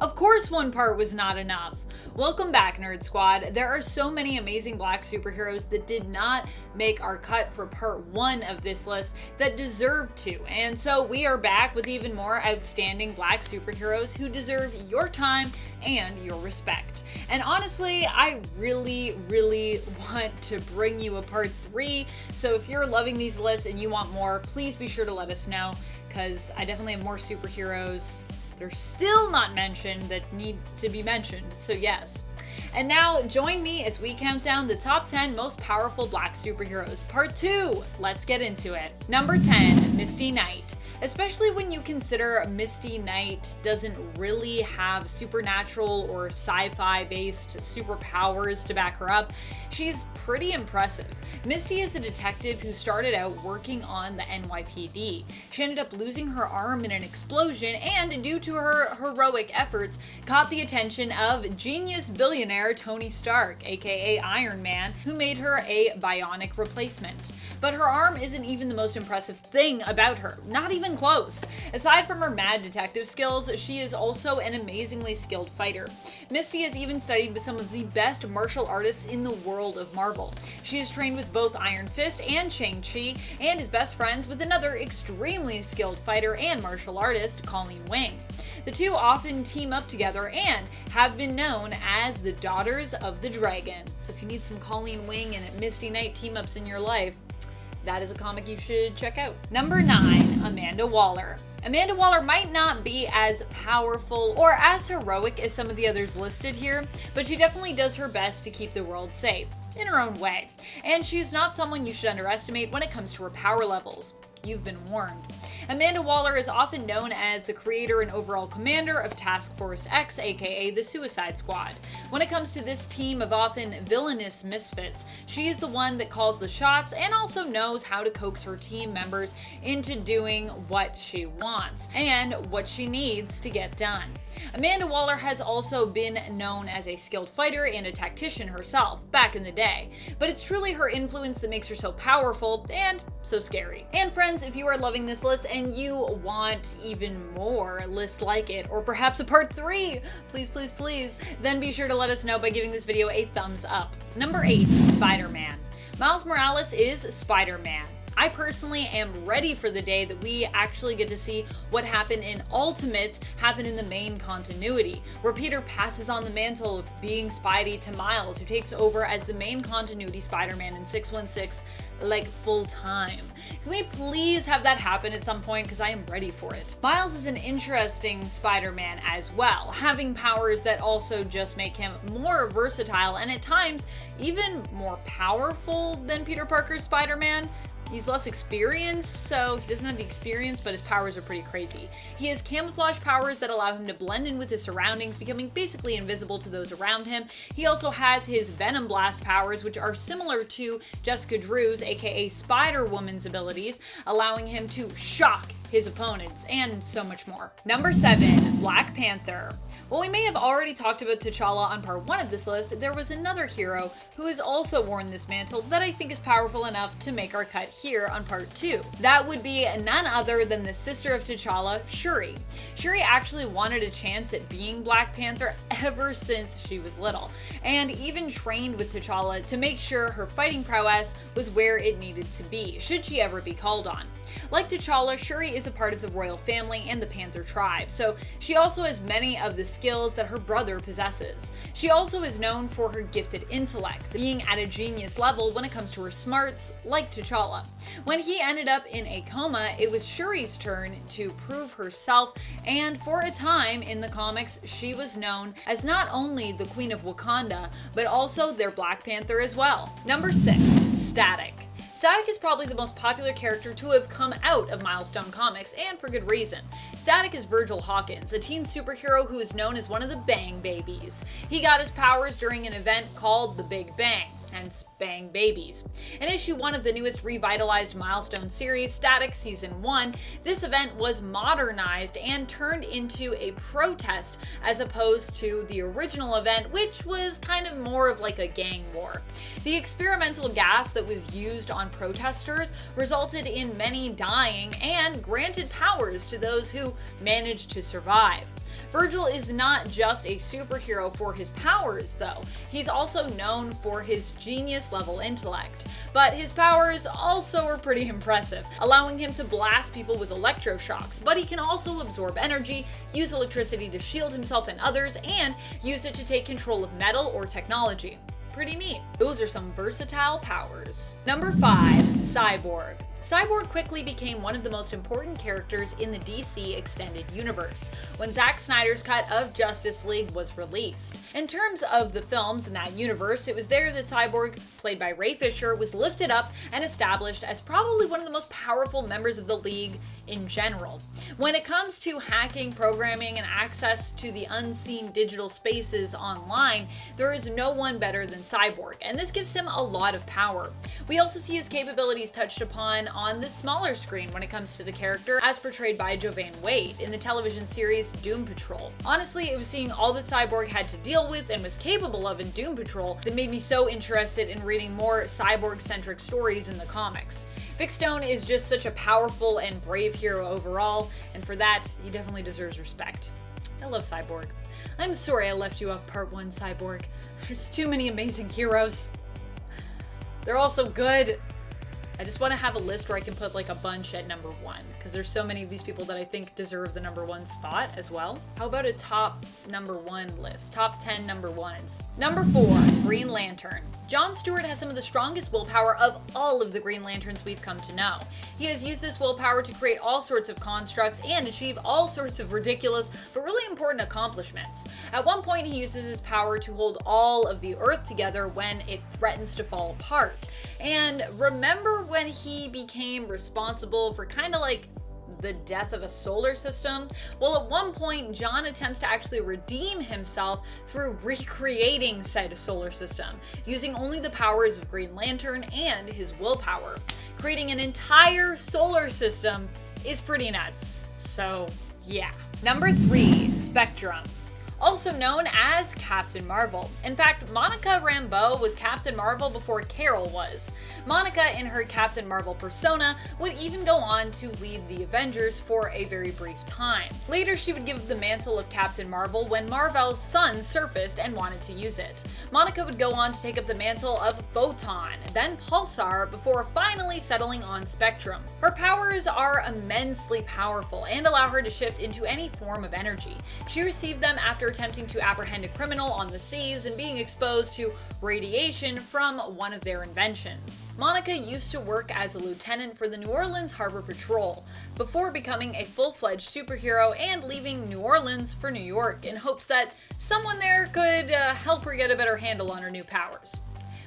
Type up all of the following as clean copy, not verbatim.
Of course one part was not enough. Welcome back, Nerd Squad. There are so many amazing black superheroes that did not make our cut for part 1 of this list that deserve to. And so we are back with even more outstanding black superheroes who deserve your time and your respect. And honestly, I really want to bring you a part 3. So if you're loving these lists and you want more, please be sure to let us know, because I definitely have more superheroes they're still not mentioned that need to be mentioned, so yes. And now join me as we count down the top 10 most powerful black superheroes, part 2. Let's get into it. Number 10, Misty Knight. Especially when you consider Misty Knight doesn't really have supernatural or sci-fi based superpowers to back her up, she's pretty impressive. Misty is a detective who started out working on the NYPD. She ended up losing her arm in an explosion and, due to her heroic efforts, caught the attention of genius billionaire Tony Stark, aka Iron Man, who made her a bionic replacement. But her arm isn't even the most impressive thing about her, not even close. Aside from her mad detective skills, she is also an amazingly skilled fighter. Misty has even studied with some of the best martial artists in the world of Marvel. She is trained with both Iron Fist and Shang-Chi, and is best friends with another extremely skilled fighter and martial artist, Colleen Wing. The two often team up together and have been known as the Daughters of the Dragon. So if you need some Colleen Wing and Misty Knight team-ups in your life, that is a comic you should check out. Number 9, Amanda Waller. Amanda Waller might not be as powerful or as heroic as some of the others listed here, but she definitely does her best to keep the world safe, in her own way. And she's not someone you should underestimate when it comes to her power levels. You've been warned. Amanda Waller is often known as the creator and overall commander of Task Force X, aka the Suicide Squad. When it comes to this team of often villainous misfits, she is the one that calls the shots and also knows how to coax her team members into doing what she wants and what she needs to get done. Amanda Waller has also been known as a skilled fighter and a tactician herself back in the day, but it's truly her influence that makes her so powerful and so scary. And friends, if you are loving this list and you want even more lists like it, or perhaps a part 3, please, then be sure to let us know by giving this video a thumbs up. Number 8, Spider-Man. Miles Morales is Spider-Man. I personally am ready for the day that we actually get to see what happened in Ultimates happen in the main continuity, where Peter passes on the mantle of being Spidey to Miles, who takes over as the main continuity Spider-Man in 616, like full time. Can we please have that happen at some point, because I am ready for it. Miles is an interesting Spider-Man as well, having powers that also just make him more versatile and at times even more powerful than Peter Parker's Spider-Man. He's less experienced, so he doesn't have the experience, but his powers are pretty crazy. He has camouflage powers that allow him to blend in with his surroundings, becoming basically invisible to those around him. He also has his Venom Blast powers, which are similar to Jessica Drew's, aka Spider-Woman's abilities, allowing him to shock his opponents, and so much more. Number 7, Black Panther. While we may have already talked about T'Challa on part 1 of this list, there was another hero who has also worn this mantle that I think is powerful enough to make our cut here on part 2. That would be none other than the sister of T'Challa, Shuri. Shuri actually wanted a chance at being Black Panther ever since she was little, and even trained with T'Challa to make sure her fighting prowess was where it needed to be, should she ever be called on. Like T'Challa, Shuri is a part of the royal family and the Panther tribe, so she also has many of the skills that her brother possesses. She also is known for her gifted intellect, being at a genius level when it comes to her smarts, like T'Challa. When he ended up in a coma, it was Shuri's turn to prove herself, and for a time in the comics, she was known as not only the Queen of Wakanda, but also their Black Panther as well. Number 6, Static. Static is probably the most popular character to have come out of Milestone Comics, and for good reason. Static is Virgil Hawkins, a teen superhero who is known as one of the Bang Babies. He got his powers during an event called the Big Bang, hence Bang Babies. In issue 1 of the newest revitalized Milestone series, Static Season 1, this event was modernized and turned into a protest as opposed to the original event, which was kind of more of like a gang war. The experimental gas that was used on protesters resulted in many dying and granted powers to those who managed to survive. Virgil is not just a superhero for his powers, though. He's also known for his genius-level intellect. But his powers also are pretty impressive, allowing him to blast people with electroshocks, but he can also absorb energy, use electricity to shield himself and others, and use it to take control of metal or technology. Pretty neat. Those are some versatile powers. Number 5, Cyborg. Cyborg quickly became one of the most important characters in the DC Extended Universe when Zack Snyder's cut of Justice League was released. In terms of the films in that universe, it was there that Cyborg, played by Ray Fisher, was lifted up and established as probably one of the most powerful members of the League in general. When it comes to hacking, programming, and access to the unseen digital spaces online, there is no one better than Cyborg, and this gives him a lot of power. We also see his capabilities touched upon on the smaller screen when it comes to the character, as portrayed by Jovan Wade in the television series Doom Patrol. Honestly, it was seeing all that Cyborg had to deal with and was capable of in Doom Patrol that made me so interested in reading more Cyborg-centric stories in the comics. Vic Stone is just such a powerful and brave hero overall, and for that, he definitely deserves respect. I love Cyborg. I'm sorry I left you off part 1, Cyborg. There's too many amazing heroes. They're all so good. I just want to have a list where I can put like a bunch at number 1, because there's so many of these people that I think deserve the number 1 spot as well. How about a top number 1 list? Top 10 number 1s. Number 4, Green Lantern. John Stewart has some of the strongest willpower of all of the Green Lanterns we've come to know. He has used this willpower to create all sorts of constructs and achieve all sorts of ridiculous but really important accomplishments. At one point, he uses his power to hold all of the Earth together when it threatens to fall apart. And remember when he became responsible for kind of like the death of a solar system? Well, at one point, John attempts to actually redeem himself through recreating said solar system, using only the powers of Green Lantern and his willpower. Creating an entire solar system is pretty nuts. So, yeah. Number 3, Spectrum. Also known as Captain Marvel. In fact, Monica Rambeau was Captain Marvel before Carol was. Monica, in her Captain Marvel persona, would even go on to lead the Avengers for a very brief time. Later, she would give the mantle of Captain Marvel when Mar-Vell's son surfaced and wanted to use it. Monica would go on to take up the mantle of Photon, then Pulsar, before finally settling on Spectrum. Her powers are immensely powerful and allow her to shift into any form of energy. She received them after attempting to apprehend a criminal on the seas and being exposed to radiation from one of their inventions. Monica used to work as a lieutenant for the New Orleans Harbor Patrol before becoming a full-fledged superhero and leaving New Orleans for New York in hopes that someone there could help her get a better handle on her new powers.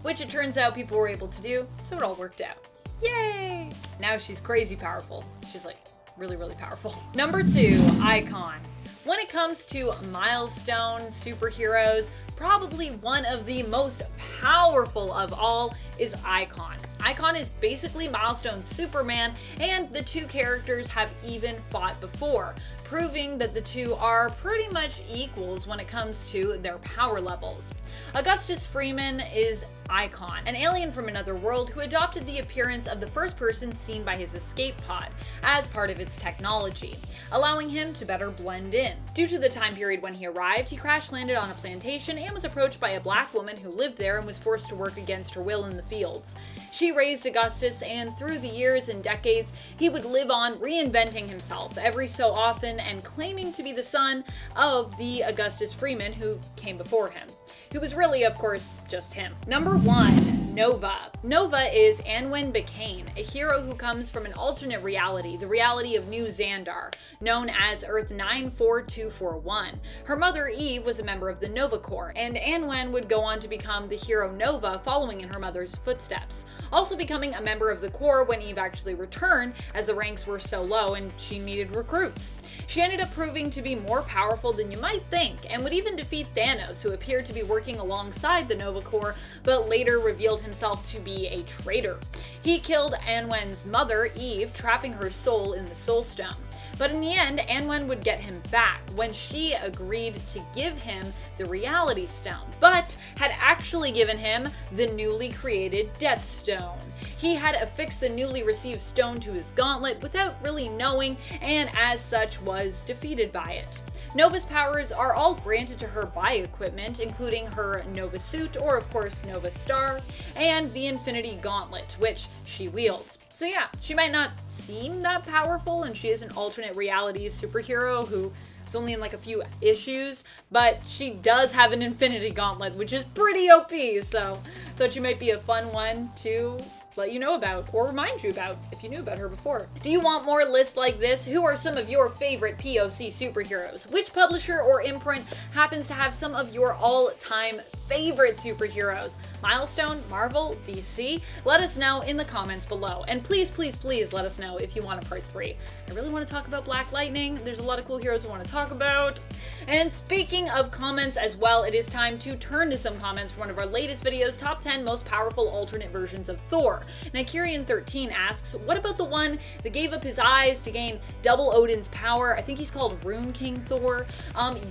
Which it turns out people were able to do, so it all worked out. Yay! Now she's crazy powerful. She's like really, really powerful. Number 2, Icon. When it comes to milestone superheroes, probably one of the most powerful of all is Icon. Icon is basically Milestone's Superman, and the two characters have even fought before, proving that the two are pretty much equals when it comes to their power levels. Augustus Freeman is Icon, an alien from another world who adopted the appearance of the first person seen by his escape pod as part of its technology, allowing him to better blend in. Due to the time period when he arrived, he crash-landed on a plantation and was approached by a black woman who lived there and was forced to work against her will in the fields. She raised Augustus, and through the years and decades, he would live on reinventing himself every so often and claiming to be the son of the Augustus Freeman who came before him, who was really, of course, just him. Number 1, Nova. Nova is Anwen Bacane, a hero who comes from an alternate reality, the reality of New Xandar, known as Earth 94241. Her mother, Eve, was a member of the Nova Corps, and Anwen would go on to become the hero Nova, following in her mother's footsteps, also becoming a member of the Corps when Eve actually returned, as the ranks were so low and she needed recruits. She ended up proving to be more powerful than you might think, and would even defeat Thanos, who appeared to be working alongside the Nova Corps, but later revealed himself to be a traitor. He killed Anwen's mother, Eve, trapping her soul in the Soul Stone. But in the end, Anwen would get him back when she agreed to give him the Reality Stone, but had actually given him the newly created Death Stone. He had affixed the newly received stone to his gauntlet without really knowing, and as such was defeated by it. Nova's powers are all granted to her by equipment, including her Nova suit, or of course Nova Star, and the Infinity Gauntlet, which she wields. So yeah, she might not seem that powerful, and she is an alternate realities superhero who is only in like a few issues, but she does have an Infinity Gauntlet, which is pretty OP, so thought she might be a fun one to let you know about, or remind you about if you knew about her before. Do you want more lists like this? Who are some of your favorite POC superheroes? Which publisher or imprint happens to have some of your all-time favorite superheroes? Milestone, Marvel, DC? Let us know in the comments below. And please, please, please let us know if you want a part 3. I really want to talk about Black Lightning. There's a lot of cool heroes I want to talk about. And speaking of comments as well, it is time to turn to some comments from one of our latest videos, Top 10 Most Powerful Alternate Versions of Thor. Nigerian13 asks, what about the one that gave up his eyes to gain double Odin's power? I think he's called Rune King Thor.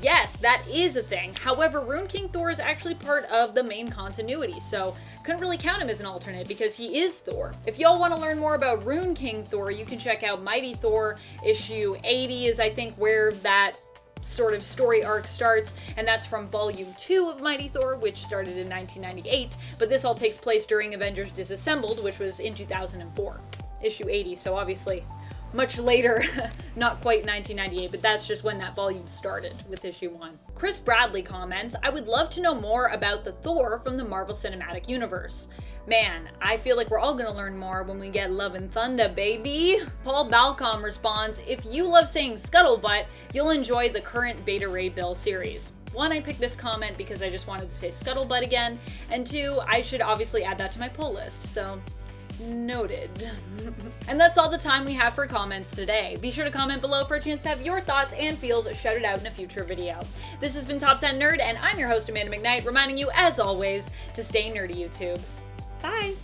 Yes, that is a thing. However, Rune King Thor is actually part of the main continuity, so couldn't really count him as an alternate because he is Thor. If y'all want to learn more about Rune King Thor, you can check out Mighty Thor issue 80 is I think where that sort of story arc starts, and that's from volume 2 of Mighty Thor, which started in 1998, but this all takes place during Avengers Disassembled, which was in 2004, issue 80, so obviously much later, not quite 1998, but that's just when that volume started with issue 1. Chris Bradley comments, I would love to know more about the Thor from the Marvel Cinematic Universe. Man, I feel like we're all gonna learn more when we get Love and Thunder, baby. Paul Balcom responds, if you love saying scuttlebutt, you'll enjoy the current Beta Ray Bill series. 1, I picked this comment because I just wanted to say scuttlebutt again, and 2, I should obviously add that to my pull list, so noted. And that's all the time we have for comments today. Be sure to comment below for a chance to have your thoughts and feels shouted out in a future video. This has been Top 10 Nerd, and I'm your host Amanda McKnight, reminding you as always to stay nerdy, YouTube. Bye!